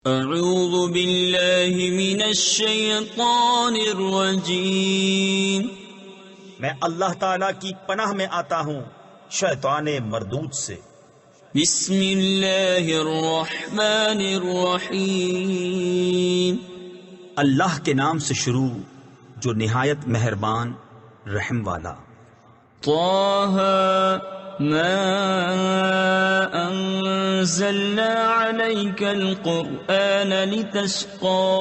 اعوذ باللہ من الشیطان الرجیم، میں اللہ تعالیٰ کی پناہ میں آتا ہوں شیطان مردود سے۔ بسم اللہ الرحمن الرحیم، اللہ کے نام سے شروع جو نہایت مہربان رحم والا۔ طه ما انزلنا عليك القرآن لتشقى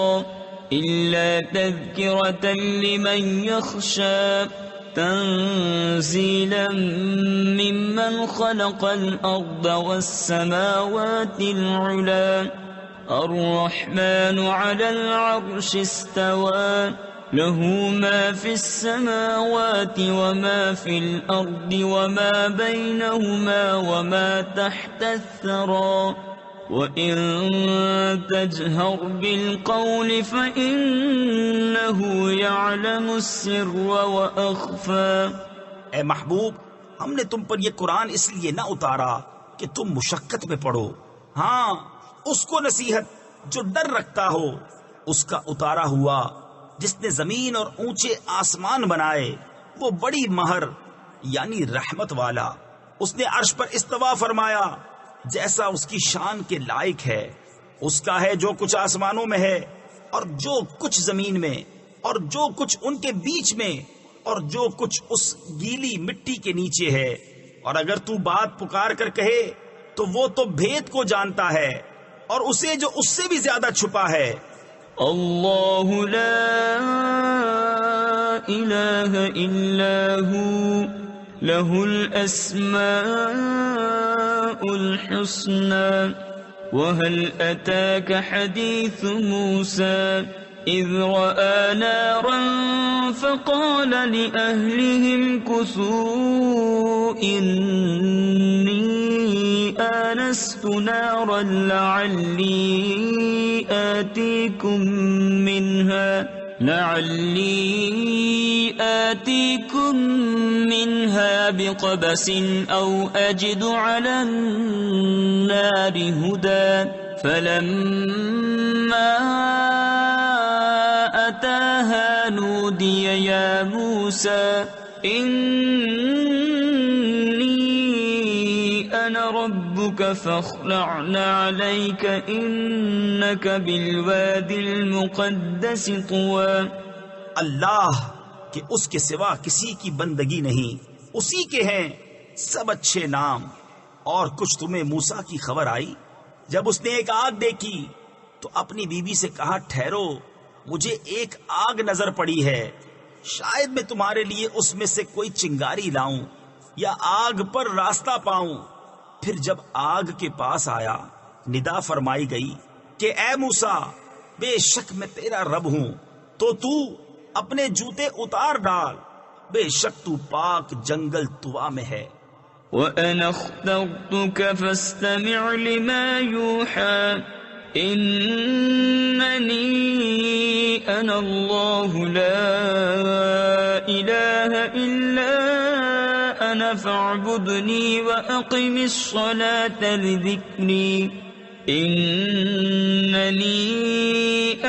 إلا تذكرة لمن يخشى تنزيلا ممن خلق الأرض والسماوات العلى الرحمن على العرش استوى له ما في السماوات وما في الأرض وما بينهما وما تحت الثرى وإن تجهر بالقول فإنه يعلم السر وأخفى۔ اے محبوب، ہم نے تم پر یہ قرآن اس لیے نہ اتارا کہ تم مشقت میں پڑھو، ہاں اس کو نصیحت جو ڈر رکھتا ہو، اس کا اتارا ہوا جس نے زمین اور اونچے آسمان بنائے، وہ بڑی مہر یعنی رحمت والا، اس نے عرش پر استوا فرمایا جیسا اس کی شان کے لائق ہے۔ اس کا ہے جو کچھ آسمانوں میں ہے اور جو کچھ زمین میں اور جو کچھ ان کے بیچ میں اور جو کچھ اس گیلی مٹی کے نیچے ہے، اور اگر تو بات پکار کر کہے تو وہ تو بھید کو جانتا ہے اور اسے جو اس سے بھی زیادہ چھپا ہے۔ اللہ لا الہ الا ہو لہ الاسماء الحسنى وهل اتاك حدیث موسیٰ اذ رأى نارا فقال لأهلهم كثوا إني آنست نارا لعلي آتيكم منها بقبس أو أجد على النار هدى فلما أتاها نودي يا موسى أنا ربك فاخلع عليك إنك بالواد المقدس طوى۔ اللہ کہ اس کے سوا کسی کی بندگی نہیں، اسی کے ہیں سب اچھے نام۔ اور کچھ تمہیں موسیٰ کی خبر آئی جب اس نے ایک آگ دیکھی تو اپنی بیوی سے کہا ٹھہرو، مجھے ایک آگ نظر پڑی ہے، شاید میں تمہارے لیے اس میں سے کوئی چنگاری لاؤں یا آگ پر راستہ پاؤں۔ پھر جب آگ کے پاس آیا ندا فرمائی گئی کہ اے موسیٰ، بے شک میں تیرا رب ہوں، تو اپنے جوتے اتار ڈال، بے شک تو پاک جنگل طوا میں ہے۔ وَأَنَا اخْتَرْتُكَ فَاسْتَمِعْ لِمَا يُوحَى إِنَّنِي أَنَا اللَّهُ لَا إِلَهَ إِلَّا أَنَا فَاعْبُدْنِي وَأَقِمِ الصَّلَاةَ لِذِكْرِي إِنَّنِي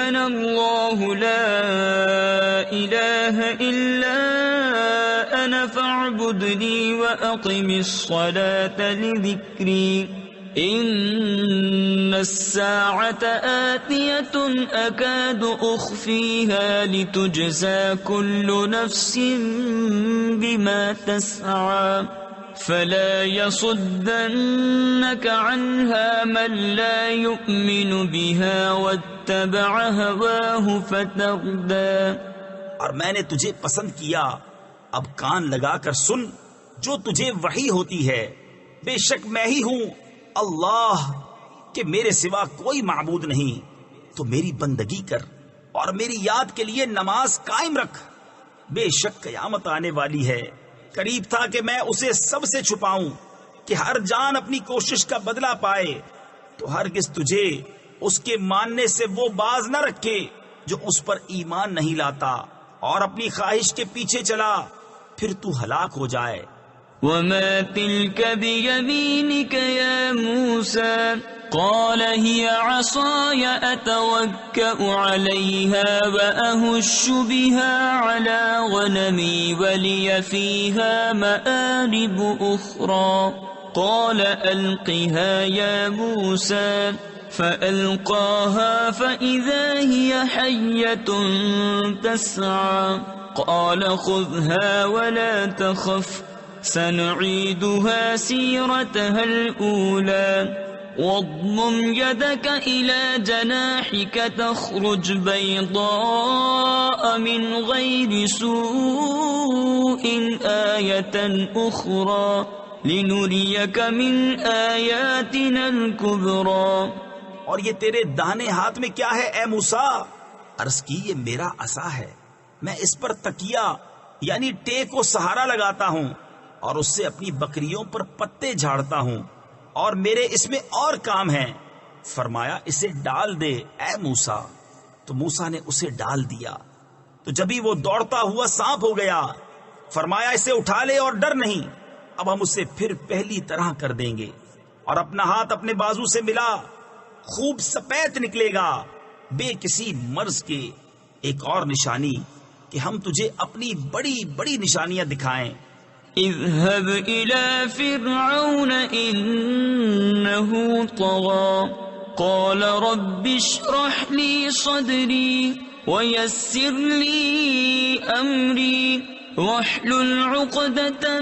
أَنَا اللَّهُ لَا إِلَهَ إِلَّا أَنَا فَاعْبُدْنِي وَأَقِمِ الصَّلَاةَ لِذِكْرِي إِنَّ السَّاعَةَ آتِيَةٌ أَكَادُ أُخْفِيهَا لِتُجْزَى كُلُّ نَفْسٍ بِمَا تَسْعَى فَلَا يَصُدَّنَّكَ عَنْهَا مَن لَّا يُؤْمِنُ بِهَا وَاتَّبَعَ هَوَاهُ فَتَرْدَى۔ اور میں نے تجھے پسند کیا، اب کان لگا کر سن جو تجھے وحی ہوتی ہے، بے شک میں ہی ہوں اللہ کہ میرے سوا کوئی معبود نہیں، تو میری بندگی کر اور میری یاد کے لیے نماز قائم رکھ۔ بے شک قیامت آنے والی ہے، قریب تھا کہ میں اسے سب سے چھپاؤں کہ ہر جان اپنی کوشش کا بدلہ پائے، تو ہرگز تجھے اس کے ماننے سے وہ باز نہ رکھے جو اس پر ایمان نہیں لاتا اور اپنی خواہش کے پیچھے چلا، پھر تو ہلاک ہو جائے۔ وما تلك بيمينك يا موسى قال هي عصاي أتوكأ عليها وأهش بها على غنمي ولي فيها مآرب أخرى قال ألقها يا موسى فألقاها فإذا هي حية تسعى قال خذها ولا تخف سنعيدها سيرتها الأولى واضمم يدك إلى جناحك تخرج بيضاء من غير سوء آية أخرى لنريك من آياتنا الكبرى. اور یہ تیرے داہنے ہاتھ میں کیا ہے اے موسیٰ؟ عرض کی یہ میرا عصا ہے، میں اس پر تکیہ یعنی ٹیک کو سہارا لگاتا ہوں اور اس سے اپنی بکریوں پر پتے جھاڑتا ہوں، اور میرے اس میں اور کام ہیں. فرمایا اسے ڈال دے اے موسیٰ. تو موسیٰ نے اسے ڈال دیا تو جبھی وہ دوڑتا ہوا سانپ ہو گیا. فرمایا اسے اٹھا لے اور ڈر نہیں، اب ہم اسے پھر پہلی طرح کر دیں گے. اور اپنا ہاتھ اپنے بازو سے ملا، خوب سپید نکلے گا بے کسی مرض کے. ایک اور نشانی کہ ہم تجھے اپنی بڑی بڑی نشانیاں دکھائیں. اذهب إلى فرعون إنه طغى قال رب اشرح لي صدري ويسر لي أمري واحلل عقدة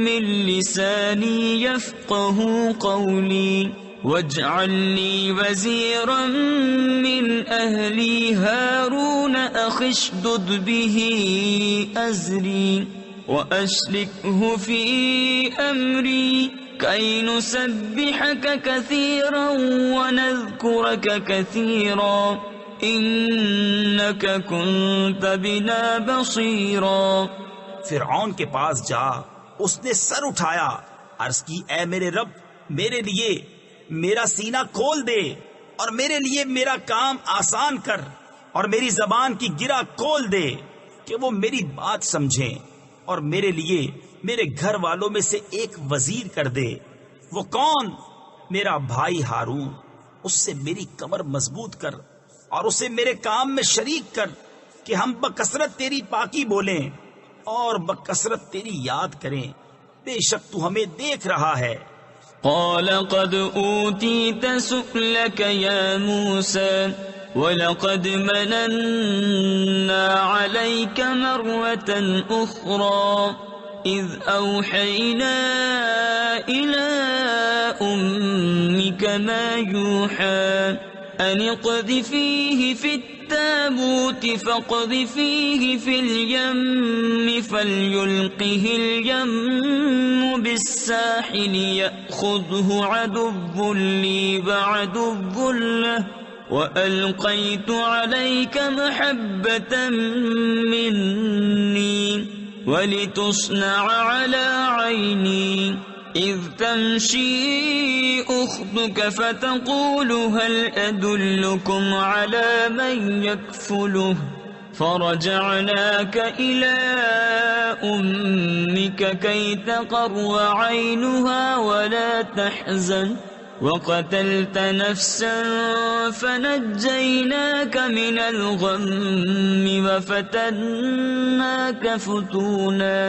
من لساني يفقه قولي واجعل لي وزيرا من أهلي هارون أخي اشدد به أزري وأشركه في أمري كي نسبحك كثيرا ونذكرك كثيرا إنك كنت بنا بصيرا. فرعون کے پاس جا، اس نے سر اٹھایا، عرض کی اے میرے رب، میرے لیے میرا سینہ کھول دے اور میرے لیے میرا کام آسان کر اور میری زبان کی گرہ کھول دے کہ وہ میری بات سمجھیں، اور میرے لیے میرے گھر والوں میں سے ایک وزیر کر دے. وہ کون؟ میرا بھائی ہارون. اس سے میری کمر مضبوط کر اور اسے میرے کام میں شریک کر کہ ہم بکثرت تیری پاکی بولیں اور بکثرت تیری یاد کریں. بے شک تو ہمیں دیکھ رہا ہے. قال قد أوتيت سؤلك يا موسى وَلَقَدْ مَنَنَّا عَلَيْكَ مَرَّةً أُخْرَى إِذْ أَوْحَيْنَا إِلَىٰ أُمِّكَ مَا يُوحَىٰ أَنِ اقْذِفِيهِ فِي التَّابُوتِ فَاقْذِفِيهِ فِي الْيَمِّ فَلْيُلْقِهِ الْيَمُّ بِالسَّاحِلِ يَأْخُذْهُ عَدُوٌّ لِّي وَعَدُوٌّ لَّهُ وَأَلْقَيْتُ عَلَيْكَ مَحَبَّةً مِّنِّي وَلِتُصْنَعَ عَلَىٰ عَيْنِي إِذْ تَمْشِي أُخْتُكَ فَتَقُولُ هَلْ أَدُلُّكُمْ عَلَىٰ مَن يَكْفُلُهُ فَرَجَعْنَاكَ إِلَىٰ أُمِّكَ كَيْ تَقَرَّ عَيْنُهَا وَلَا تَحْزَنَ وَقَتَلْتَ نَفْسًا فَنَجَّيْنَاكَ مِنَ الْغَمِّ وَفَتَنَّاكَ فُتُونًا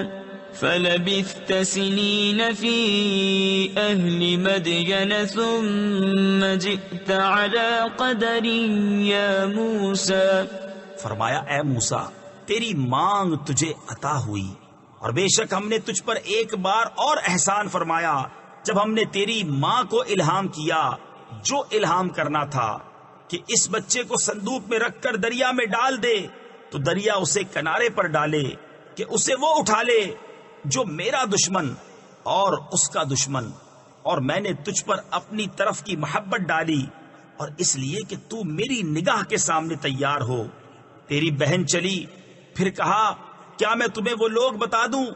فَلَبِثْتَ سِنِينَ فِي أَهْلِ مَدْيَنَ ثُمَّ جِئْتَ عَلَىٰ قَدَرٍ يَا مُوسَىٰ. فرمایا اے موسیٰ، تیری مانگ تجھے عطا ہوئی، اور بے شک ہم نے تجھ پر ایک بار اور احسان فرمایا جب ہم نے تیری ماں کو الہام کیا جو الہام کرنا تھا کہ اس بچے کو صندوق میں رکھ کر دریا میں ڈال دے، تو دریا اسے کنارے پر ڈالے کہ اسے وہ اٹھا لے جو میرا دشمن اور اس کا دشمن. اور میں نے تجھ پر اپنی طرف کی محبت ڈالی، اور اس لیے کہ تو میری نگاہ کے سامنے تیار ہو. تیری بہن چلی، پھر کہا کیا میں تمہیں وہ لوگ بتا دوں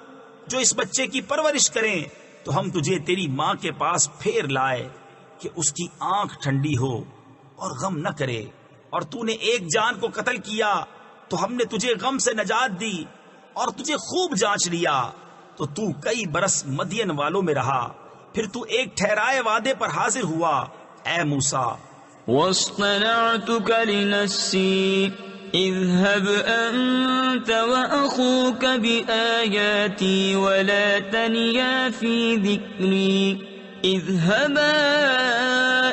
جو اس بچے کی پرورش کریں؟ تو ہم تجھے تیری ماں کے پاس پھیر لائے کہ اس کی آنکھ ٹھنڈی ہو اور غم نہ کرے. اور تو نے ایک جان کو قتل کیا تو ہم نے تجھے غم سے نجات دی اور تجھے خوب جانچ لیا تو تو کئی برس مدین والوں میں رہا، پھر تو ایک ٹھہرائے وعدے پر حاضر ہوا۔ اے موسیٰ، واصطنعتك لنفسي اذهب أنت وأخوك بآياتي ولا تنيا في ذكري اذهبا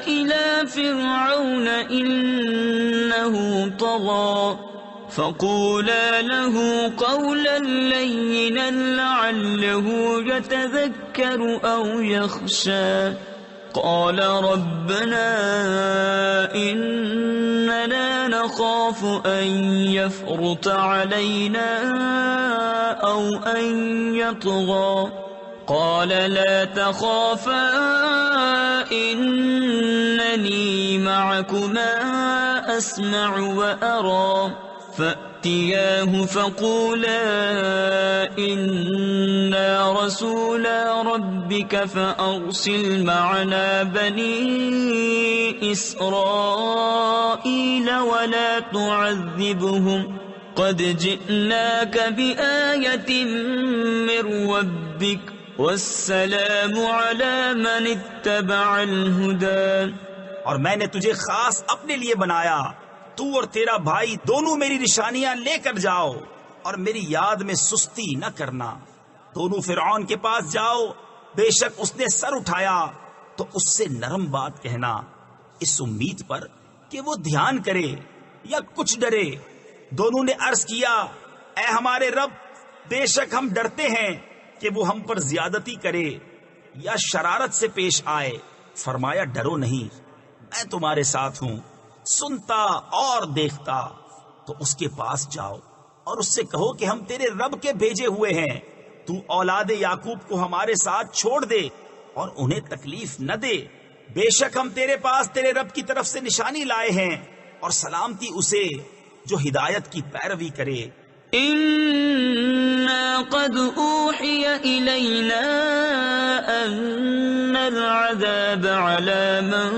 إلى فرعون إنه طغى فقولا له قولا لينا لعله يتذكر أو يخشى قال ربنا إننا نخاف أن يفرط علينا أو أن يطغى قال لا تخافا إنني معكما أسمع وأرى فأتياه فقولا إنا رسولا ربك فأرسل معنا بني إسرائيل ولا تعذبهم قد جئناك بآية من ربك والسلام على من اتبع الهدى۔ اور میں نے تجھے خاص اپنے لیے بنایا، تو اور تیرا بھائی دونوں میری نشانیاں لے کر جاؤ اور میری یاد میں سستی نہ کرنا۔ دونوں فرعون کے پاس جاؤ، بے شک اس نے سر اٹھایا تو اس سے نرم بات کہنا، اس امید پر کہ وہ دھیان کرے یا کچھ ڈرے۔ دونوں نے عرض کیا، اے ہمارے رب، بے شک ہم ڈرتے ہیں کہ وہ ہم پر زیادتی کرے یا شرارت سے پیش آئے۔ فرمایا، ڈرو نہیں، میں تمہارے ساتھ ہوں، سنتا اور دیکھتا۔ تو اس کے پاس جاؤ اور اس سے کہو کہ ہم تیرے رب کے بھیجے ہوئے ہیں، تو اولاد یعقوب کو ہمارے ساتھ چھوڑ دے اور انہیں تکلیف نہ دے، بے شک ہم تیرے پاس تیرے رب کی طرف سے نشانی لائے ہیں، اور سلامتی اسے جو ہدایت کی پیروی کرے۔ إنا قد أوحي إلينا أن العذاب على من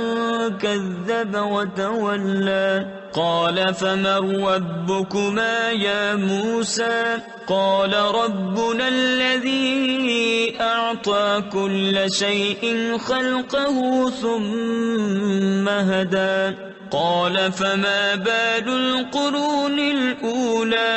كذب وتولى قال فمن ربكما يا موسى قال ربنا الذي أعطى كل شيء خلقه ثم هدى قال فما بال القرون الأولى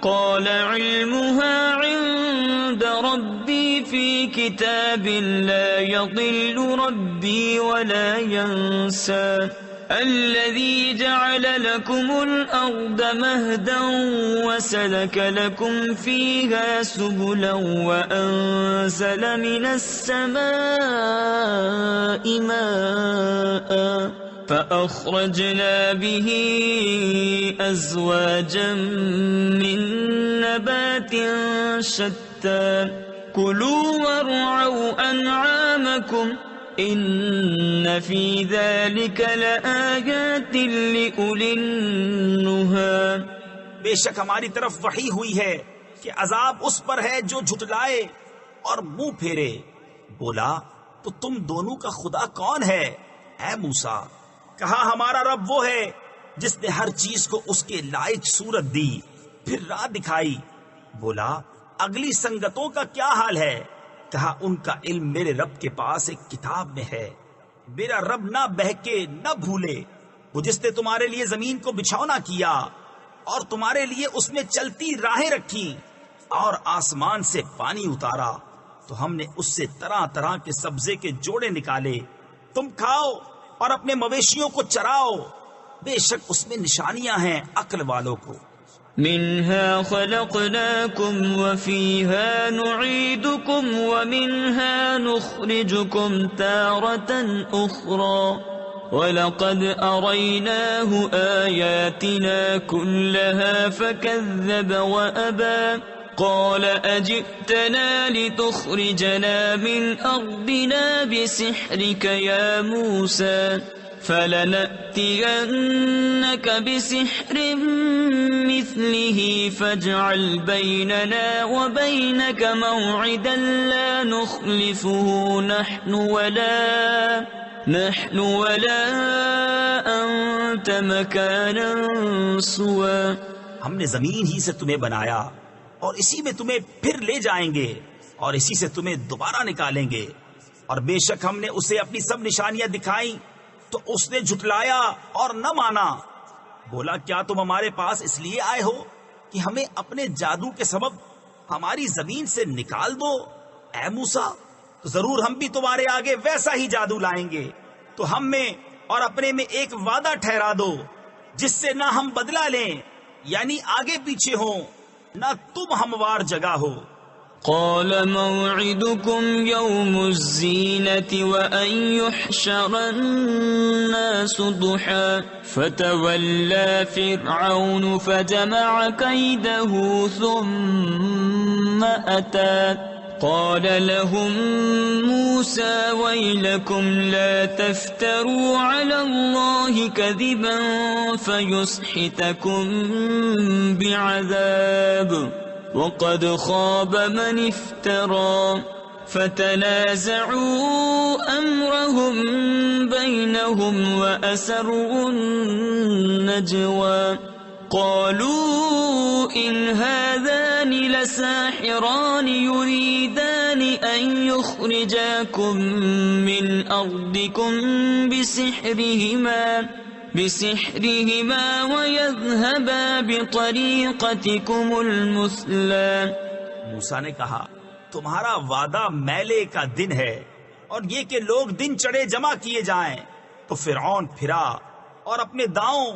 قال علمها عند ربي في كتاب لا يضل ربي ولا ينسى الذي جعل لكم الأرض مهدا وسلك لكم فيها سبلا وأنزل من السماء ماء فأخرجنا به أزواجا من نبات شتى كلوا وارعوا أنعامكم إن في ذلك لآيات لأولي النهى۔ بے شک ہماری طرف وحی ہوئی ہے کہ عذاب اس پر ہے جو جھٹلائے اور منہ پھیرے۔ بولا، تو تم دونوں کا خدا کون ہے؟ اے موسیٰ، کہا ہمارا رب وہ ہے جس نے ہر چیز کو اس کے لائق صورت دی، پھر راہ دکھائی۔ بولا، اگلی سنگتوں کا کیا حال ہے؟ کہا ان کا علم میرے رب کے پاس ایک کتاب میں ہے، میرا رب نہ بہکے نہ بھولے۔ وہ جس نے تمہارے لیے زمین کو بچھونا کیا اور تمہارے لیے اس میں چلتی راہیں رکھی اور آسمان سے پانی اتارا، تو ہم نے اس سے طرح طرح کے سبزے کے جوڑے نکالے، تم کھاؤ اور اپنے مویشیوں کو چراؤ، بے شک اس میں نشانیاں ہیں عقل والوں کو۔ منها خلقناكم وفيها نعيدكم ومنها نخرجكم تارة أخرى ولقد أريناه آياتنا كلها فكذب وأبى قال أجئتنا لتخرجنا من أرضنا بسحرك يا موسى فلنأتينك بسحر مثله فاجعل بيننا وبينك موعدا لا نخلفه نحن ولا أنت مكانا سوى۔ ہم نے زمین ہی سے تمہیں بنایا اور اسی میں تمہیں پھر لے جائیں گے، اور اسی سے تمہیں دوبارہ نکالیں گے. اور بے شک ہم نے اسے اپنی سب نشانیاں دکھائیں تو اس نے جھٹلایا اور نہ مانا. بولا کیا تم ہمارے پاس اس لیے آئے ہو کہ ہمیں اپنے جادو کے سبب ہماری زمین سے نکال دو؟ اے موسیٰ، تو ضرور ہم بھی تمہارے آگے ویسا ہی جادو لائیں گے. تو ہم میں اور اپنے میں ایک وعدہ ٹھہرا دو جس سے نہ ہم بدلہ لیں، یعنی آگے پیچھے ہوں، نہ تم ہموار جگہ ہو. قال موعدكم يوم الزينة وأن يحشر الناس ضحى فتولى فرعون فجمع كيده ثم أتى قال لهم موسى ويلكم لا تفتروا على الله كذبا فيسحتكم بعذاب وقد خاب من افترى فتنازعوا أمرهم بينهم وأسروا النجوى قالوا إن هذان لساحران يريدان أن يخرجاكم من أرضكم بسحرهما ويذهبا بطريقتكم المثلى. موسیٰ نے کہا تمہارا وعدہ میلے کا دن ہے اور یہ کہ لوگ دن چڑھے جمع کیے جائیں. تو فرعون پھرا اور اپنے داؤں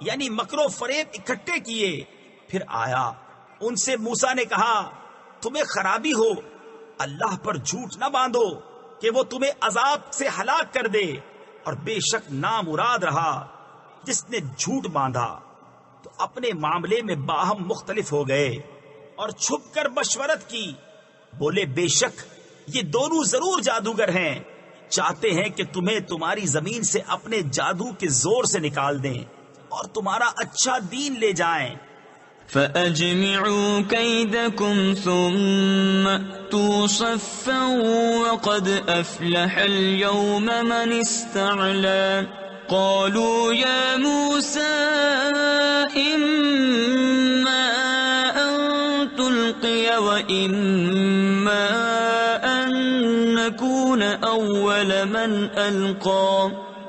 یعنی مکر و فریب اکٹھے کیے پھر آیا. ان سے موسیٰ نے کہا تمہیں خرابی ہو، اللہ پر جھوٹ نہ باندھو کہ وہ تمہیں عذاب سے ہلاک کر دے. اور بے شک نامراد رہا جس نے جھوٹ باندھا. تو اپنے معاملے میں باہم مختلف ہو گئے اور چھپ کر مشورت کی. بولے بے شک یہ دونوں ضرور جادوگر ہیں، چاہتے ہیں کہ تمہیں تمہاری زمین سے اپنے جادو کے زور سے نکال دیں اور تمہارا اچھا دین لے جائیں. فَأَجْمِعُوا كَيْدَكُمْ ثُمَّ أْتُوا صَفًّا وَقَدْ أَفْلَحَ الْيَوْمَ مَنِ اسْتَعْلَى قَالُوا يَا مُوسَى إِمَّا أَن تُلْقِيَ وَإِمَّا أَن نَّكُونَ أَوَّلَ مَنْ أَلْقَى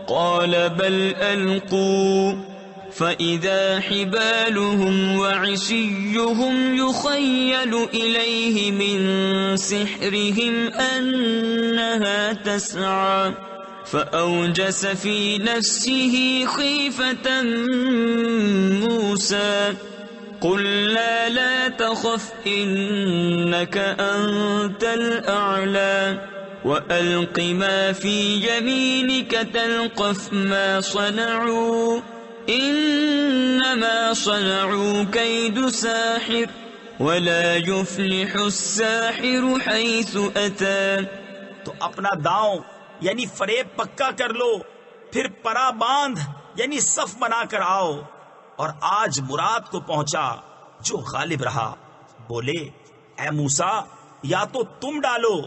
قَالَ بَلْ أَلْقُوا فَإِذَا حِبَالُهُمْ وَعِصِيُّهُمْ يُخَيَّلُ إِلَيْهِ مِنْ سِحْرِهِمْ أَنَّهَا تَسْعَى فَأَوْجَسَ فِي نَفْسِهِ خِيفَةً مُوسَى قُلْنَا لَا تَخَفْ إِنَّكَ أَنْتَ الْأَعْلَى وَأَلْقِ مَا فِي يَمِينِكَ تَلْقَفْ مَا صَنَعُوا انما صنعوا كيد ساحر ولا يفلح الساحر حيث اتى. تو اپنا داؤں یعنی فریب پکا کر لو، پھر پرا باندھ یعنی صف بنا کر آؤ. اور آج مراد کو پہنچا جو غالب رہا. بولے اے موسیٰ یا تو تم ڈالو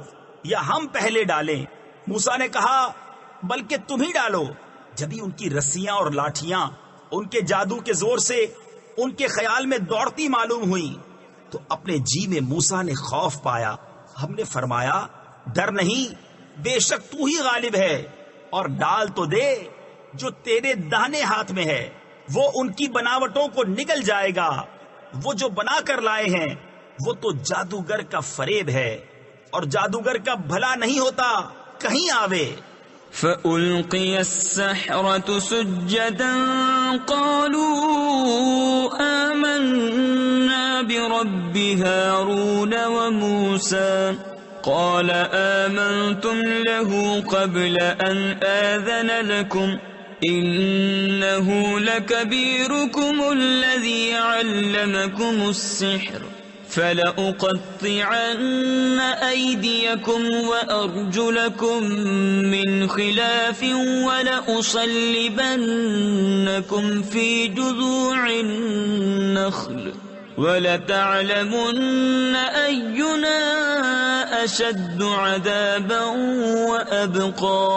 یا ہم پہلے ڈالیں. موسیٰ نے کہا بلکہ تم ہی ڈالو. جبھی ان کی رسیاں اور لاٹھیاں ان کے جادو کے زور سے ان کے خیال میں دوڑتی معلوم ہوئی تو اپنے جی میں موسیٰ نے خوف پایا. ہم نے فرمایا ڈر نہیں، بے شک تو ہی غالب ہے، اور ڈال تو دے جو تیرے داہنے ہاتھ میں ہے، وہ ان کی بناوٹوں کو نگل جائے گا. وہ جو بنا کر لائے ہیں وہ تو جادوگر کا فریب ہے، اور جادوگر کا بھلا نہیں ہوتا کہیں آوے. فَأُلْقِيَ السَّحْرَةُ سُجَّدًا قَالُوا آمَنَّا بِرَبِّ هَارُونَ وَمُوسَى قَالَ آمَنْتُمْ لَهُ قَبْلَ أَنْ آذَنَ لَكُمْ إِنَّهُ لَكَبِيرُكُمُ الَّذِي عَلَّمَكُمُ السِّحْرَ فَلَأُقَطِّعَنَّ أَيْدِيَكُمْ وَأَرْجُلَكُمْ مِنْ خِلَافٍ وَلَأُصَلِّبَنَّكُمْ فِي جُذُوعِ النَّخْلِ وَلَتَعْلَمُنَّ أَيُّنَا أَشَدُّ عَذَابًا وَأَبْقَى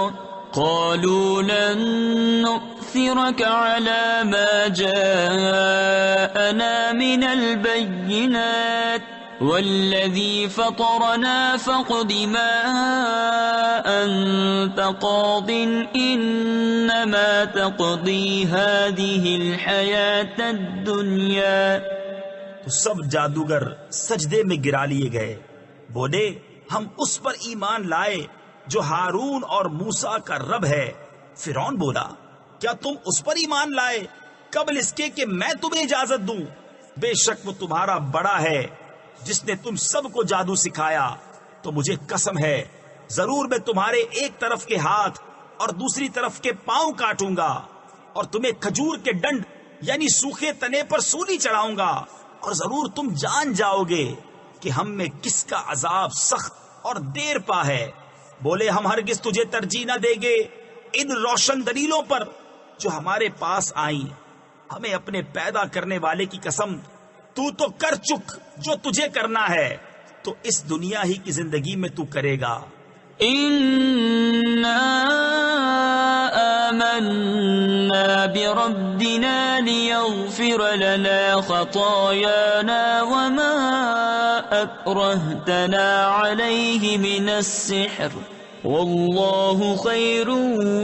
قالوا لن نؤثرك على ما جاءنا من البينات والذي فطرنا فاقض ما أنت قاض إنما تقضي هذه الحياة الدنيا. تو سب جادوگر سجدے میں گرا لیے گئے، بولے ہم اس پر ایمان لائے جو ہارون اور موسیٰ کا رب ہے. فرعون بولا کیا تم اس پر ایمان لائے قبل اس کے کہ میں تمہیں اجازت دوں؟ بے شک وہ تمہارا بڑا ہے جس نے تم سب کو جادو سکھایا. تو مجھے قسم ہے ضرور میں تمہارے ایک طرف کے ہاتھ اور دوسری طرف کے پاؤں کاٹوں گا اور تمہیں کھجور کے ڈنڈ یعنی سوکھے تنے پر سولی چڑھاؤں گا، اور ضرور تم جان جاؤ گے کہ ہم میں کس کا عذاب سخت اور دیر پا ہے. بولے ہم ہرگز تجھے ترجیح نہ دیں گے ان روشن دلیلوں پر جو ہمارے پاس آئیں. ہمیں اپنے پیدا کرنے والے کی قسم تو کر چک جو تجھے کرنا ہے، تو اس دنیا ہی کی زندگی میں تو کرے گا. إنا آمنا بربنا ليغفر لنا خطايانا وما أكرهتنا عليه من السحر والله خير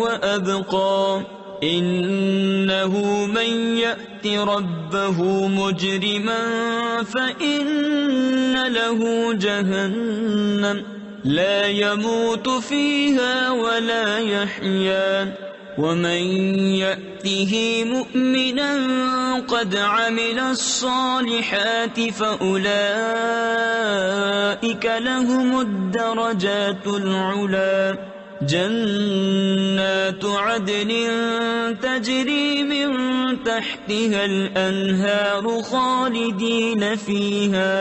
وأبقى. إنه من يأت ربه مجرما فإن له جهنم لا يموت فيها ولا يحيا ومن يأته مؤمنا قد عمل الصالحات فأولئك لهم الدرجات العلى جنات عدن تجري من تحتها الأنهار خالدين فيها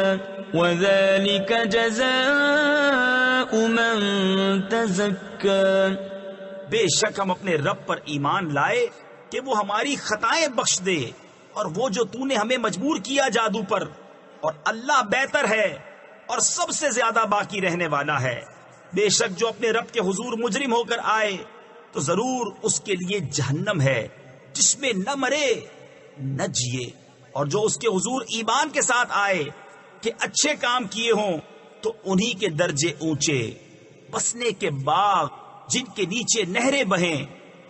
وذلك جزاء من تزكى. بے شک ہم اپنے رب پر ایمان لائے کہ وہ ہماری خطائیں بخش دے، اور وہ جو تو نے ہمیں مجبور کیا جادو پر، اور اللہ بہتر ہے اور سب سے زیادہ باقی رہنے والا ہے. بے شک جو اپنے رب کے حضور مجرم ہو کر آئے تو ضرور اس کے لیے جہنم ہے جس میں نہ مرے نہ جیے، اور جو اس کے حضور ایمان کے ساتھ آئے کہ اچھے کام کیے ہوں تو انہی کے درجے اونچے، بسنے کے باغ جن کے نیچے نہریں بہیں،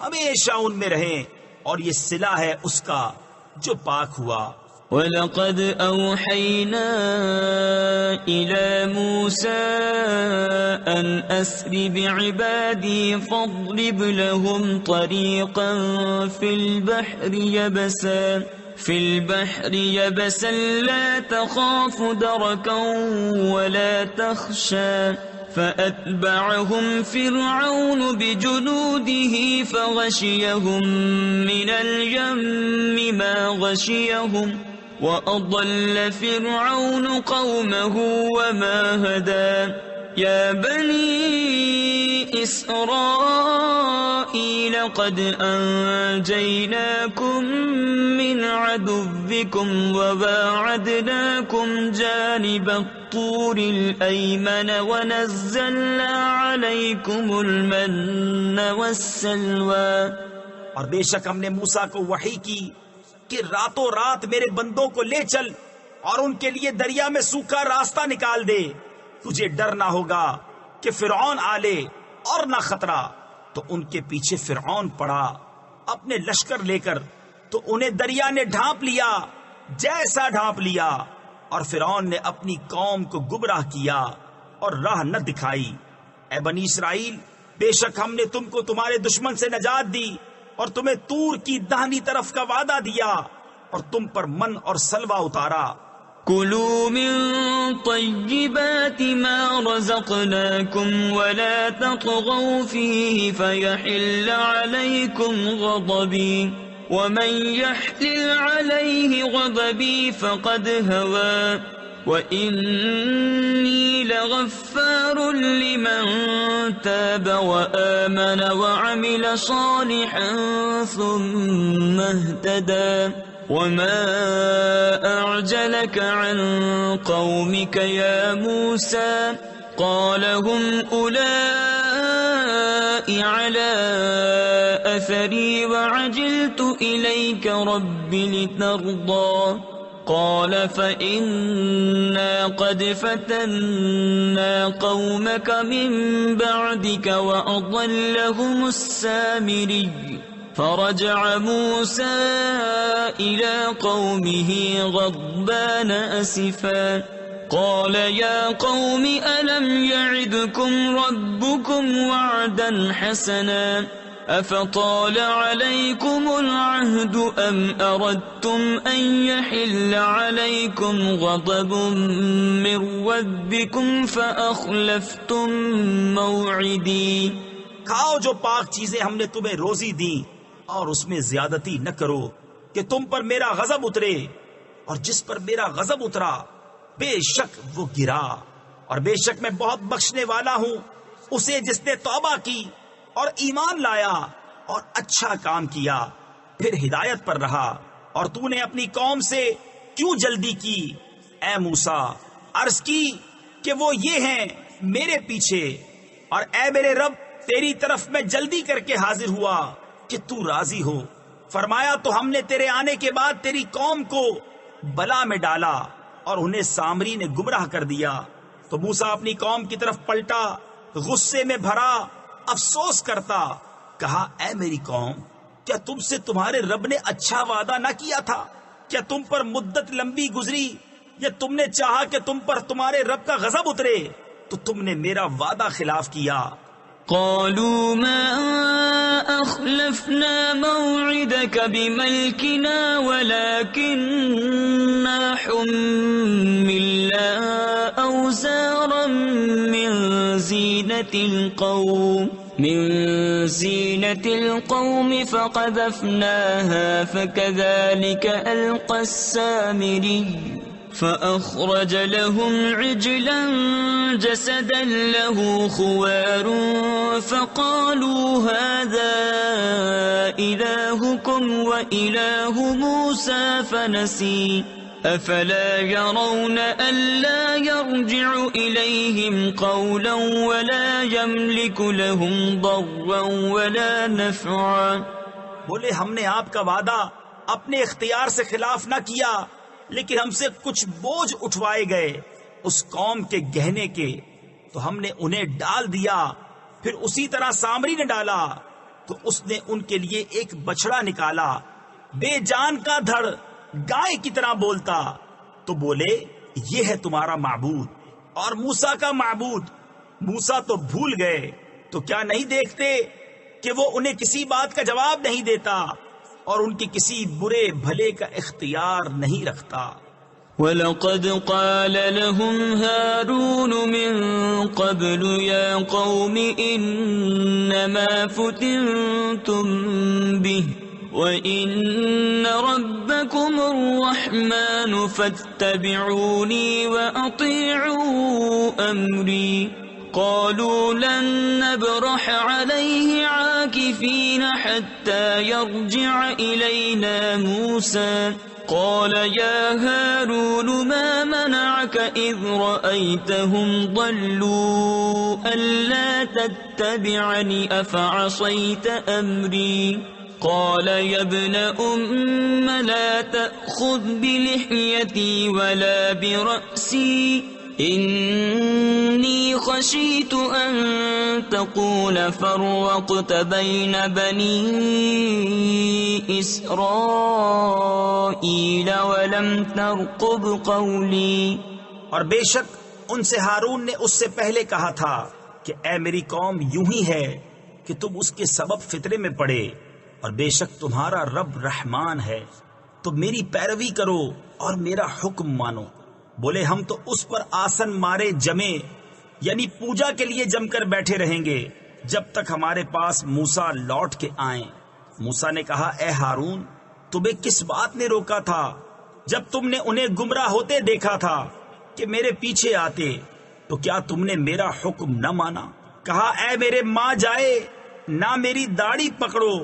ہمیشہ ان میں رہیں، اور یہ صلہ ہے اس کا جو پاک ہوا. وَلَقَدْ أَوْحَيْنَا إِلَى مُوسَىٰ أَنْ أَسْرِ بِعِبَادِي فَاضْرِبْ لَهُمْ طَرِيقًا فِي الْبَحْرِ يَبَسًا لَا تَخَافُ دَرَكًا وَلَا تَخْشَىٰ فَأَتْبَعَهُمْ فِرْعَوْنُ بِجُنُودِهِ فَغَشِيَهُمْ مِنَ الْيَمِّ مَا غَشِيَهُمْ وَأَضَلَّ فِرْعَوْنُ قَوْمَهُ وَمَا هَدَىٰ. يَا بَنِي إِسْرَائِيلَ قَدْ أَنجَيْنَاكُمْ مِنْ عَدُوِّكُمْ وَوَاعَدْنَاكُمْ جَانِبَ الطُّورِ الْأَيْمَنَ وَنَزَّلْنَا عَلَيْكُمُ الْمَنَّ وَالسَّلْوَىٰ. اور بے شک ہم نے موسیٰ کو وحی کی کہ راتوں رات میرے بندوں کو لے چل اور ان کے لیے دریا میں سوکھا راستہ نکال دے. تجھے ڈر نہ ہوگا کہ فرعون آلے اور نہ خطرہ. تو ان کے پیچھے فرعون پڑا اپنے لشکر لے کر، تو انہیں دریا نے ڈھانپ لیا جیسا ڈھانپ لیا، اور فرعون نے اپنی قوم کو گمراہ کیا اور راہ نہ دکھائی. اے بنی اسرائیل، بے شک ہم نے تم کو تمہارے دشمن سے نجات دی اور تمہیں طور کی داہنی طرف کا وعدہ دیا اور تم پر من اور سلوہ اتارا. كلوا من طيبات ما رزقناكم ولا تطغوا فيه فيحل عليكم غضبي ومن يحلل عليه غضبي فقد هوى وإني لغفار لمن تاب وآمن وعمل صالحا ثم اهتدى. وما أعجلك عن قومك يا موسى قال هم أولئك على أثري وعجلت إليك رب لترضى قال فإنا قد فتنا قومك من بعدك وأضلهم السامري فرجع موسى إلى قومه غضبان أسفا قال يا قوم ألم يعدكم ربكم وعدا حسنا أفطال عليكم العهد أم أردتم أن يحل عليكم غضب من ربكم فأخلفتم موعدي کھاؤ جو پاک چیزیں ہم نے تمہیں روزی دی اور اس میں زیادتی نہ کرو کہ تم پر میرا غضب اترے، اور جس پر میرا غضب اترا بے شک وہ گرا، اور بے شک میں بہت بخشنے والا ہوں اسے جس نے توبہ کی اور ایمان لایا اور اچھا کام کیا پھر ہدایت پر رہا۔ اور تو نے اپنی قوم سے کیوں جلدی کی اے موسیٰ؟ عرض کی کہ وہ یہ ہیں میرے پیچھے، اور اے میرے رب تیری طرف میں جلدی کر کے حاضر ہوا کہ تو راضی ہو۔ فرمایا تو ہم نے تیرے آنے کے بعد تیری قوم کو بلا میں ڈالا اور انہیں سامری نے گمراہ کر دیا۔ تو موسیٰ اپنی قوم کی طرف پلٹا، غصے میں بھرا افسوس کرتا، کہا اے میری قوم، کیا تم سے تمہارے رب نے اچھا وعدہ نہ کیا تھا؟ کیا تم پر مدت لمبی گزری یا تم نے چاہا کہ تم پر تمہارے رب کا غضب اترے تو تم نے میرا وعدہ خلاف کیا؟ قالوا ما أخلفنا موعدك بملكنا ولكننا حملنا أوزارا من زينة القوم فقذفناها فكذلك ألقى السامري فأخرج لهم عجلا جسدا له خوار فقالوا هذا إلهكم وإله موسى فنسي أفلا يرون ألا يرجع إليهم قولا ولا يملك لهم ضرا ولا نفعا۔ بولے ہم نے آپ کا وعدہ اپنے اختیار سے خلاف نہ کیا، لیکن ہم سے کچھ بوجھ اٹھوائے گئے اس قوم کے گہنے کے، تو ہم نے انہیں ڈال دیا۔ پھر اسی طرح سامری نے ڈالا تو اس نے ان کے لیے ایک بچڑا نکالا، بے جان کا دھڑ، گائے کی طرح بولتا۔ تو بولے یہ ہے تمہارا معبود اور موسیٰ کا معبود۔ موسیٰ تو بھول گئے، تو کیا نہیں دیکھتے کہ وہ انہیں کسی بات کا جواب نہیں دیتا اور ان کی کسی برے بھلے کا اختیار نہیں رکھتا۔ وَلَقَدْ قَالَ لَهُمْ هَارُونُ مِن قَبْلُ يَا قَوْمِ إِنَّمَا فُتِنْتُمْ بِهِ وَإِنَّ رَبَّكُمُ الرَّحْمَنُ فَاتَّبِعُونِي وَأَطِيعُوا أَمْرِي قالوا لن نبرح عليه عاكفين حتى يرجع إلينا موسى قال يا هارون ما منعك إذ رأيتهم ضلوا ألا تتبعني أفعصيت أمري قال يا ابن أم لا تأخذ بلحيتي ولا برأسي إني خشيت أن تقول فرقت بين بني إسرائيل ولم ترقب قولي۔ اور بے شک ان سے ہارون نے اس سے پہلے کہا تھا کہ اے میری قوم یوں ہی ہے کہ تم اس کے سبب فتنے میں پڑے، اور بے شک تمہارا رب رحمان ہے، تو میری پیروی کرو اور میرا حکم مانو۔ بولے ہم تو اس پر آسن مارے جمے، یعنی پوجا کے لیے جم کر بیٹھے رہیں گے جب تک ہمارے پاس موسیٰ لوٹ کے آئیں۔ موسیٰ نے کہا اے ہارون، تمہیں کس بات نے روکا تھا جب تم نے انہیں گمراہ ہوتے دیکھا تھا کہ میرے پیچھے آتے؟ تو کیا تم نے میرا حکم نہ مانا؟ کہا اے میرے ماں جائے، نہ میری داڑھی پکڑو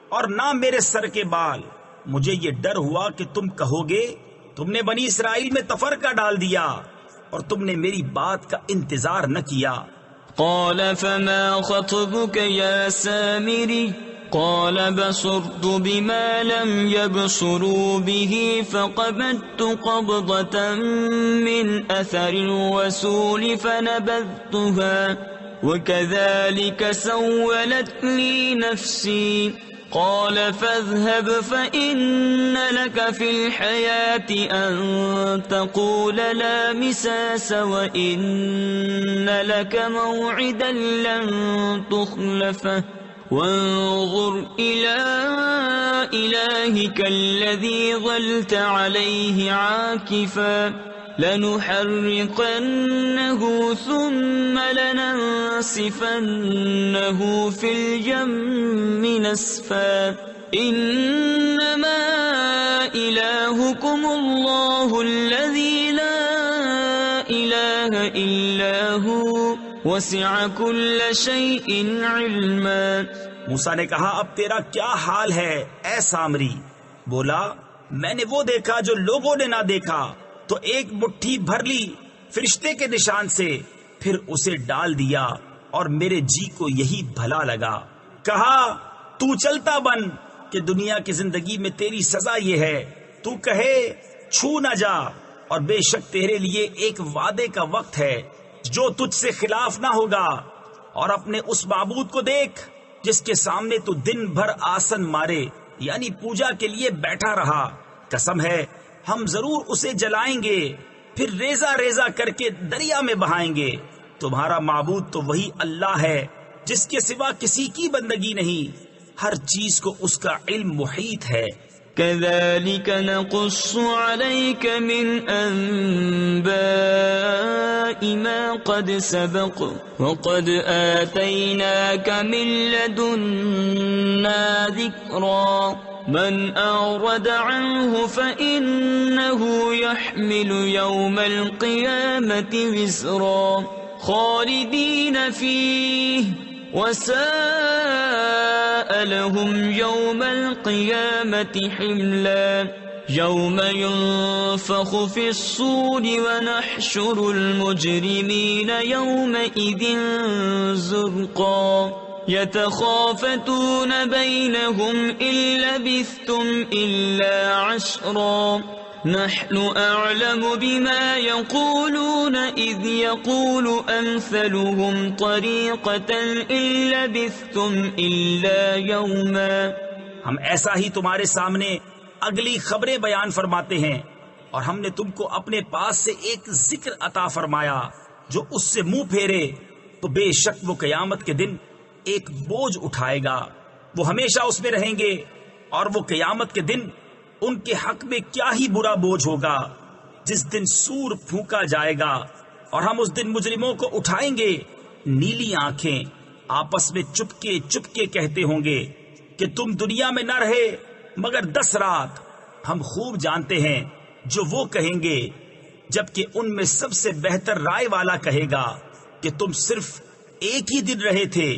اور نہ میرے سر کے بال۔ مجھے یہ ڈر ہوا کہ تم کہو گے تم نے بنی اسرائیل میں تفرقہ ڈال دیا اور تم نے میری بات کا انتظار نہ کیا۔ قال فما خطبك يا سامري قال بصرت بما لم يبصروا به فقبضت قبضة من أثر الرسول فنبذتها وكذلك سولت لي نفسي قال فاذهب فإن لك في الحياة أن تقول لا مساس وإن لك موعدا لن تخلفه وانظر إلى إلهك الذي ظلت عليه عاكفا لنحرقنه ثم لننسفنه في اليم نسفا إنما إلهكم الله الذي لا إله إلا هو وسع كل شيء علما۔ موسیٰ نے کہا اب تیرا کیا حال ہے اے سامری؟ بولا میں نے وہ دیکھا جو لوگوں نے نہ دیکھا، تو ایک مٹھی بھر لی فرشتے کے نشان سے، پھر اسے ڈال دیا اور میرے جی کو یہی بھلا لگا۔ کہا تو چلتا بن کہ دنیا کی زندگی میں تیری سزا یہ ہے، تو کہے چھو نہ جا، اور بے شک تیرے لیے ایک وعدے کا وقت ہے جو تجھ سے خلاف نہ ہوگا، اور اپنے اس معبود کو دیکھ جس کے سامنے تو دن بھر آسن مارے یعنی پوجا کے لیے بیٹھا رہا، قسم ہے ہم ضرور اسے جلائیں گے، پھر ریزہ ریزہ کر کے دریا میں بہائیں گے۔ تمہارا معبود تو وہی اللہ ہے جس کے سوا کسی کی بندگی نہیں، ہر چیز کو اس کا علم محیط ہے۔ كذلك نقص عليك من أنباء ما قد سبق وقد آتيناك من لدنا ذكرا من أعرض عنه فإنه يحمل يوم القيامة وزرا خالدين فيه وساء لهم يوم القيامة حملا يوم ينفخ في الصور ونحشر المجرمين يومئذ زرقا يتخافتون بينهم إن لبثتم إلا عشرا نحن أعلم بما يقولون إذ يقول أمثلهم طريقة إن لبثتم إلا يوما۔ ہم ایسا ہی تمہارے سامنے اگلی خبریں بیان فرماتے ہیں، اور ہم نے تم کو اپنے پاس سے ایک ذکر عطا فرمایا، جو اس سے منہ پھیرے تو بے شک وہ قیامت کے دن ایک بوجھ اٹھائے گا، وہ ہمیشہ اس میں رہیں گے، اور وہ قیامت کے دن ان کے حق میں کیا ہی برا بوجھ ہوگا جس دن سور پھونکا جائے گا، اور ہم اس دن مجرموں کو اٹھائیں گے نیلی آنکھیں، آپس میں چپکے چپکے کہتے ہوں گے کہ تم دنیا میں نہ رہے مگر 10 رات۔ ہم خوب جانتے ہیں جو وہ کہیں گے، جبکہ ان میں سب سے بہتر رائے والا کہے گا کہ تم صرف ایک ہی دن رہے تھے۔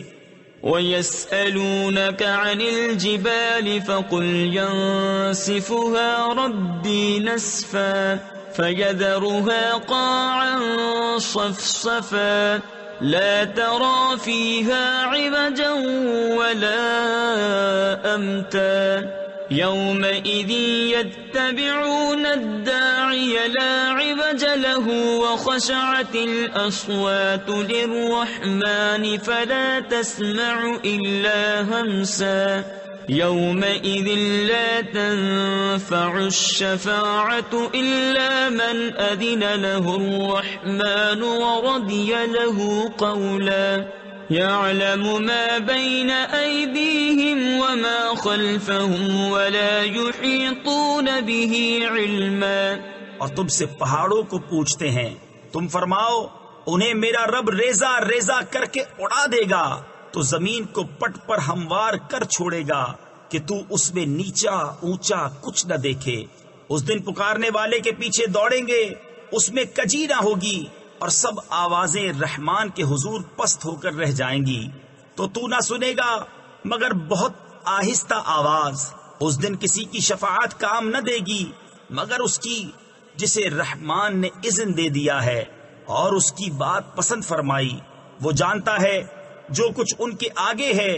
وَيَسْأَلُونَكَ عَنِ الْجِبَالِ فَقُلْ يَنسِفُهَا رَبِّي نَسْفًا فَيَذَرُهَا قَاعًا صَفْصَفًا لَا تَرَى فِيهَا عِوَجًا وَلَا أَمْتًا يَوْمَئِذٍ يَتَّبِعُونَ الدَّاعِيَ لَا عِوَجَ لَهُ وَخَشَعَتِ الْأَصْوَاتُ لِلرَّحْمَنِ فَلَا تَسْمَعُ إِلَّا هَمْسًا يَوْمَئِذٍ لَا تَنفَعُ الشَّفَاعَةُ إِلَّا مَنْ أَذِنَ لَهُ الرَّحْمَنُ وَرَضِيَ لَهُ قَوْلًا يَعْلَمُ مَا بَيْنَ أَيْدِيهِمْ وَمَا خَلْفَهُمْ وَلَا يُحِيطُونَ بِهِ عِلْمًا۔ اور تم سے پہاڑوں کو پوچھتے ہیں، تم فرماؤ انہیں میرا رب ریزہ ریزہ کر کے اڑا دے گا تو زمین کو پٹ پر ہموار کر چھوڑے گا کہ تو اس میں نیچا اونچا کچھ نہ دیکھے۔ اس دن پکارنے والے کے پیچھے دوڑیں گے، اس میں کجی نہ ہوگی، اور سب آوازیں رحمان کے حضور پست ہو کر رہ جائیں گی، تو تو نہ سنے گا مگر بہت آہستہ آواز۔ اس دن کسی کی شفاعت کام نہ دے گی مگر اس کی جسے رحمان نے اذن دے دیا ہے اور اس کی بات پسند فرمائی۔ وہ جانتا ہے جو کچھ ان کے آگے ہے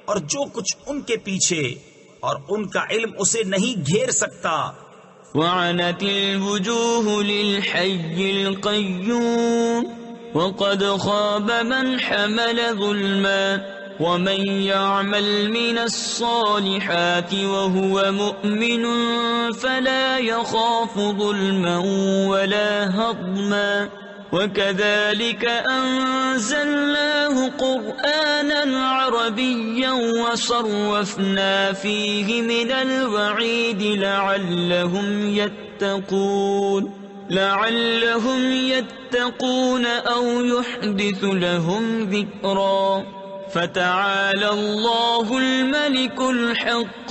اور جو کچھ ان کے پیچھے، اور ان کا علم اسے نہیں گھیر سکتا۔ وعنت الوجوه للحي القيوم وقد خاب من حمل ظلما ومن يعمل من الصالحات وهو مؤمن فلا يخاف ظلما ولا هضما وكذلك أنزلناه قرآنا عربيا وصرفنا فيه من الوعيد لعلهم يتقون أو يحدث لهم ذكرا فتعالى الله الملك الحق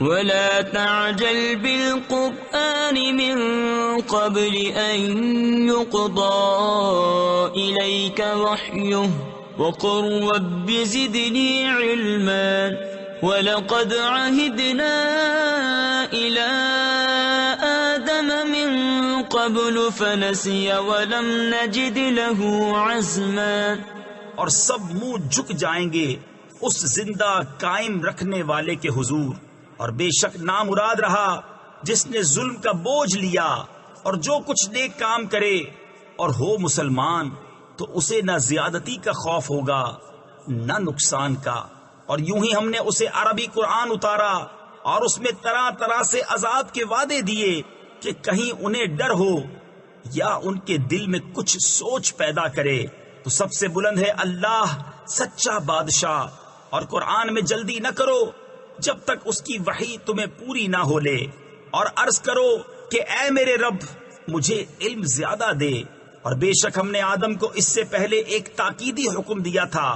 ولا تعجل بالقرآن من قبل أن يقضى إليك وحيه وقل رب زدني علما ولقد عهدنا إلى آدم من قبل فنسي ولم نجد له عزما۔ اور سب منہ جھک جائیں گے اس زندہ قائم رکھنے والے کے حضور، اور بے شک نامراد رہا جس نے ظلم کا بوجھ لیا، اور جو کچھ نیک کام کرے اور ہو مسلمان تو اسے نہ زیادتی کا خوف ہوگا نہ نقصان کا۔ اور یوں ہی ہم نے اسے عربی قرآن اتارا اور اس میں طرح طرح سے عذاب کے وعدے دیے کہ کہیں انہیں ڈر ہو یا ان کے دل میں کچھ سوچ پیدا کرے۔ تو سب سے بلند ہے اللہ سچا بادشاہ، اور قرآن میں جلدی نہ کرو جب تک اس کی وحی تمہیں پوری نہ ہو لے، اور عرض کرو کہ اے میرے رب مجھے علم زیادہ دے۔ اور بے شک ہم نے آدم کو اس سے پہلے ایک تاکیدی حکم دیا تھا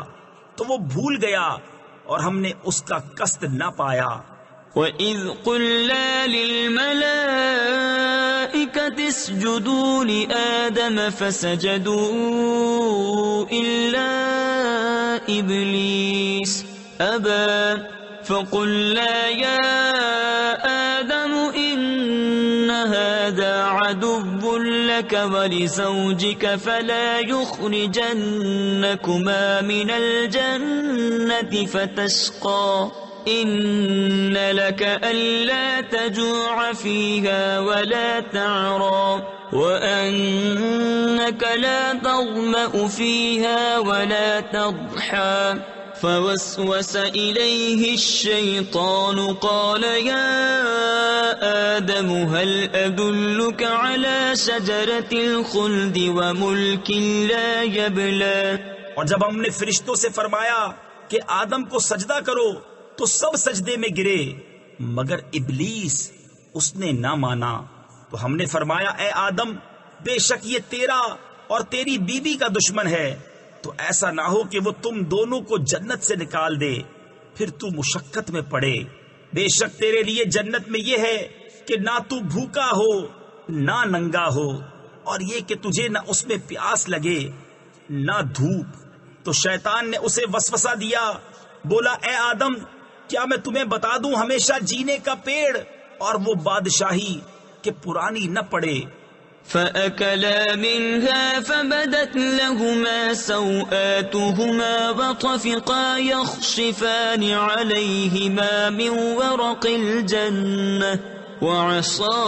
تو وہ بھول گیا اور ہم نے اس کا قصد نہ پایا۔ وَإِذْ قُلْنَا لِلْمَلَائِكَةِ اسْجُدُوا لِآدَمَ فَسَجَدُوا إِلَّا إِبْلِيسَ أَبَى فَقُلْنَا يَا آدَمُ إِنَّ هَذَا عَدُوٌّ لَكَ وَلِزَوْجِكَ فَلَا يُخْرِجَنَّكُمَا مِنَ الْجَنَّةِ فَتَشْقَى إِنَّ لَكَ أَلَّا تَجُوعَ فِيهَا وَلَا تَعْرَى وَأَنَّكَ لَا تَظْمَأُ فِيهَا وَلَا تَضْحَى فوسوس إليه الشيطان قال يا آدم هل أدلك على شجرة الخلد وملك لا يبلى۔ اور جب ہم نے فرشتوں سے فرمایا کہ آدم کو سجدہ کرو تو سب سجدے میں گرے مگر ابلیس، اس نے نہ مانا۔ تو ہم نے فرمایا اے آدم بے شک یہ تیرا اور تیری بیوی کا دشمن ہے، تو ایسا نہ ہو کہ وہ تم دونوں کو جنت سے نکال دے پھر تو مشقت میں پڑے۔ بے شک تیرے لیے جنت میں یہ ہے کہ نہ تو بھوکا ہو نہ ننگا ہو، اور یہ کہ تجھے نہ اس میں پیاس لگے نہ دھوپ۔ تو شیطان نے اسے وسوسہ دیا، بولا اے آدم کیا میں تمہیں بتا دوں ہمیشہ جینے کا پیڑ اور وہ بادشاہی کہ پرانی نہ پڑے۔ فَأَكَلَا مِنْهَا فَبَدَتْ لَهُمَا سَوْآتُهُمَا وَطَفِقَا يَخْصِفَانِ عَلَيْهِمَا مِنْ وَرَقِ الْجَنَّةِ وَعَصَى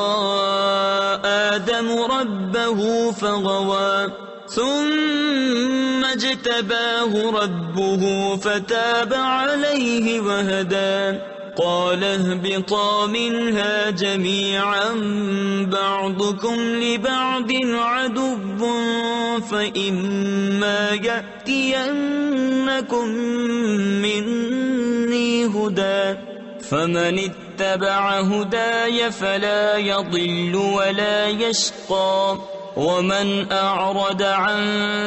آدَمُ رَبَّهُ فَغَوَى ثُمَّ اجْتَبَاهُ رَبُّهُ فَتَابَ عَلَيْهِ وَهَدَى قال اهبطا منها جميعا بعضكم لبعض عدو فإما يأتينكم مني هدى فمن اتبع هداي فلا يضل ولا يشقى ومن أعرض عن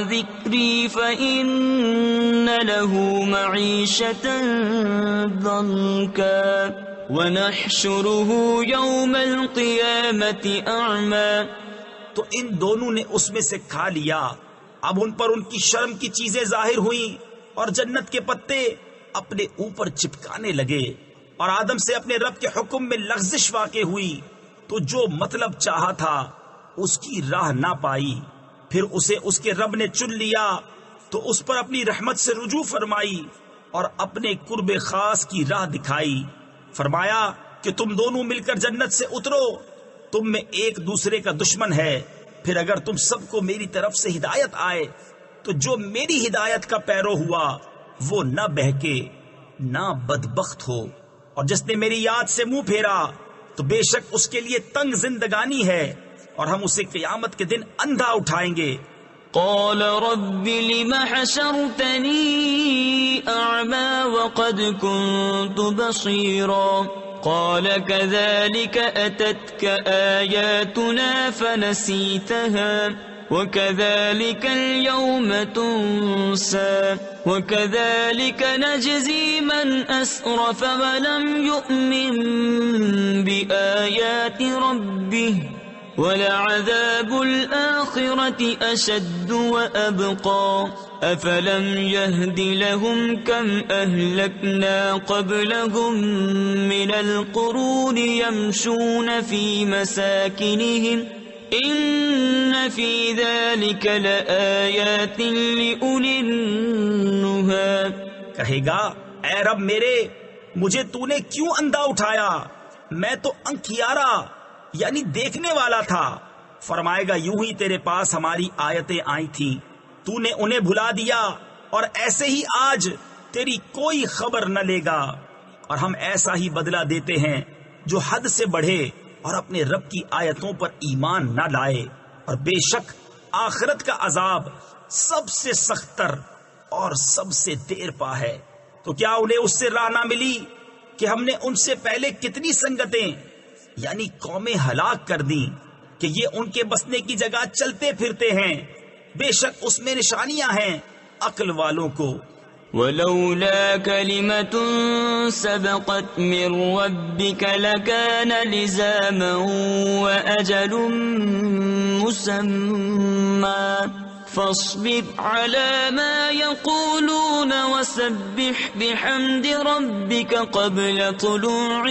ذكري فإن له معيشة ضنكا ونحشره يوم القيامة أعمى۔ تو ان دونوں نے اس میں سے کھا لیا، اب ان پر ان کی شرم کی چیزیں ظاہر ہوئیں اور جنت کے پتے اپنے اوپر چپکانے لگے، اور آدم سے اپنے رب کے حکم میں لغزش واقع ہوئی، تو جو مطلب چاہا تھا اس کی راہ نہ پائی۔ پھر اسے اس کے رب نے چن لیا تو اس پر اپنی رحمت سے رجوع فرمائی، اور اپنے قرب خاص کی راہ دکھائی. فرمایا کہ تم دونوں مل کر جنت سے اترو. تم میں ایک دوسرے کا دشمن ہے. پھر اگر تم سب کو میری طرف سے ہدایت آئے تو جو میری ہدایت کا پیرو ہوا وہ نہ بہکے نہ بدبخت ہو، اور جس نے میری یاد سے منہ پھیرا تو بے شک اس کے لیے تنگ زندگانی ہے، اور ہم اسے قیامت کے دن اندھا اٹھائیں گے. قال رب لم حشرتني أعمى وقد كنت بصيرا قال كذلك أتتك آياتنا فنسيتها وكذلك اليوم تنسى وكذلك نجزي من أسرف ولم يؤمن بآيات ربه وَلَعَذَابُ الْآخِرَةِ أَشَدُّ وَأَبْقَى أَفَلَمْ يَهْدِ لَهُمْ كَمْ أَهْلَكْنَا قَبْلَهُمْ مِنَ الْقُرُونِ يَمْشُونَ فِي مَسَاكِنِهِمْ إِنَّ فِي ذَلِكَ لَآيَاتٍ لِأُولِي النُّهَى. کہے گا اے رب میرے، مجھے تو نے کیوں اندھا اٹھایا؟ میں تو انکھیارا یعنی دیکھنے والا تھا. فرمائے گا یوں ہی تیرے پاس ہماری آیتیں آئی تھیں، تو نے انہیں بھلا دیا، اور ایسے ہی آج تیری کوئی خبر نہ لے گا. اور ہم ایسا ہی بدلہ دیتے ہیں جو حد سے بڑھے اور اپنے رب کی آیتوں پر ایمان نہ لائے. اور بے شک آخرت کا عذاب سب سے سختر اور سب سے دیر پا ہے. تو کیا انہیں اس سے راہ نہ ملی کہ ہم نے ان سے پہلے کتنی سنگتیں یعنی قومیں ہلاک کر دیں کہ یہ ان کے بسنے کی جگہ چلتے پھرتے ہیں. بے شک اس میں نشانیاں ہیں عقل والوں کو. وَلَوْلَا كَلِمَةٌ سَبَقَتْ مِنْ رَبِّكَ لَكَانَ لِزَامًا وَأَجَلٌ مُّسَمًّى فاصبر على ما يقولون وسبح بحمد ربك قبل طلوع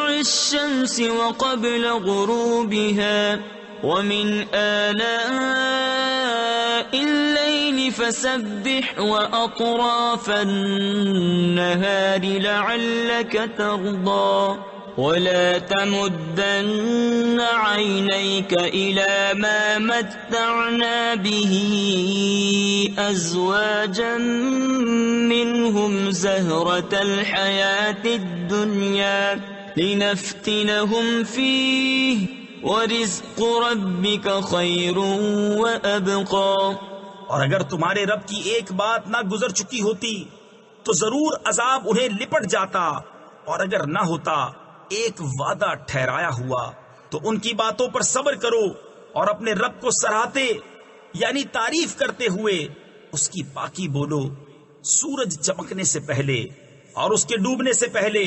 الشمس وقبل غروبها ومن آلاء الليل فسبح وأطراف النهار لعلك ترضى ولا تمدن عينيك إلى ما متعنا به أزواجا منهم زهرة الحياة الدنيا لنفتنهم فيه ورزق ربك خير وأبقى. اور اگر تمہارے رب کی ایک بات نہ گزر چکی ہوتی تو ضرور عذاب انہیں لپٹ جاتا، اور اگر نہ ہوتا ایک وعدہ ٹھہرایا ہوا تو ان کی باتوں پر صبر کرو اور اپنے رب کو سراہتے یعنی تعریف کرتے ہوئے اس کی پاکی بولو. سورج چمکنے سے پہلے اور اس کے ڈوبنے سے پہلے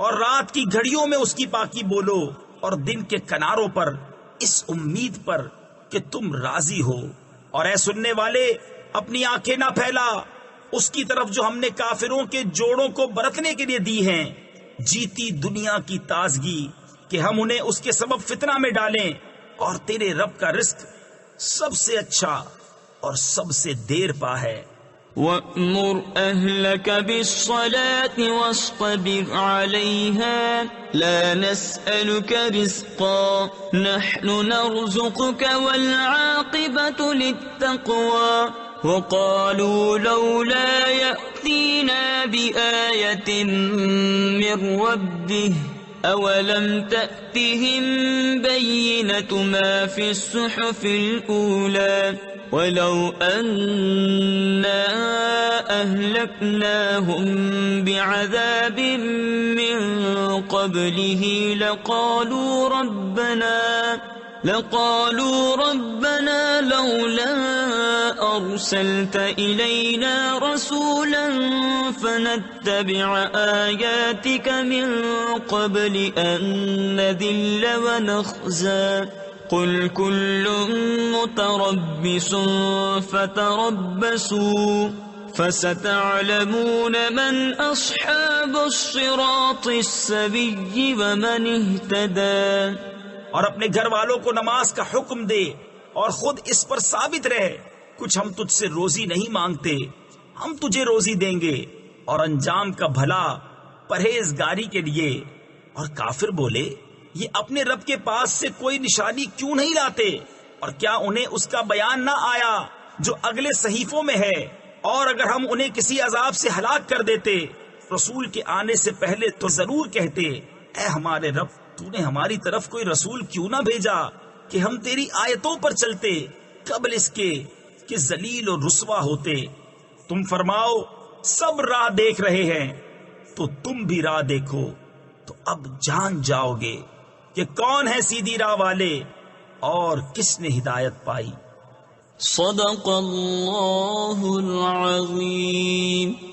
اور رات کی گھڑیوں میں اس کی پاکی بولو، اور دن کے کناروں پر اس امید پر کہ تم راضی ہو. اور اے سننے والے اپنی آنکھیں نہ پھیلا اس کی طرف جو ہم نے کافروں کے جوڑوں کو برتنے کے لیے دی ہیں، جیتی دنیا کی تازگی کہ ہم انہیں اس کے سبب فتنہ میں ڈالیں، اور تیرے رب کا رزق سب سے اچھا اور سب سے دیر پا ہے. وَأْمُرْ أَهْلَكَ بِالصَّلَاةِ وَاصْطَبِرْ عَلَيْهَا لَا نَسْأَلُكَ رِزْقًا نَحْنُ نَرْزُقُكَ وَالْعَاقِبَةُ لِلتَّقْوَى. وَقَالُوا لَوْلَا يَأْتِينَا بِآيَةٍ مِّن رَّبِّهِ أَوَلَمْ تَأْتِهِم بَيِّنَةُ مَا فِي الصُّحُفِ الْأُولَى وَلَوْ أَنَّا أَهْلَكْنَاهُم بِعَذَابٍ مِّن قَبْلِهِ لقالوا ربنا لولا أرسلت إلينا رسولا فنتبع آياتك من قبل أن نذل ونخزى قل كل متربص فتربصوا فستعلمون من أصحاب الصراط السوي ومن اهتدى. اور اپنے گھر والوں کو نماز کا حکم دے اور خود اس پر ثابت رہے. کچھ ہم تجھ سے روزی نہیں مانگتے، ہم تجھے روزی دیں گے اور انجام کا بھلا پرہیزگاری کے لیے۔ اور کافر بولے یہ اپنے رب کے پاس سے کوئی نشانی کیوں نہیں لاتے؟ اور کیا انہیں اس کا بیان نہ آیا جو اگلے صحیفوں میں ہے؟ اور اگر ہم انہیں کسی عذاب سے ہلاک کر دیتے رسول کے آنے سے پہلے تو ضرور کہتے اے ہمارے رب تو نے ہماری طرف کوئی رسول کیوں نہ بھیجا کہ ہم تیری آیتوں پر چلتے قبل اس کے کہ ذلیل و رسوا ہوتے۔ تم فرماؤ سب راہ دیکھ رہے ہیں تو تم بھی راہ دیکھو، تو اب جان جاؤ گے کہ کون ہے سیدھی راہ والے اور کس نے ہدایت پائی۔ صدق اللہ العظیم۔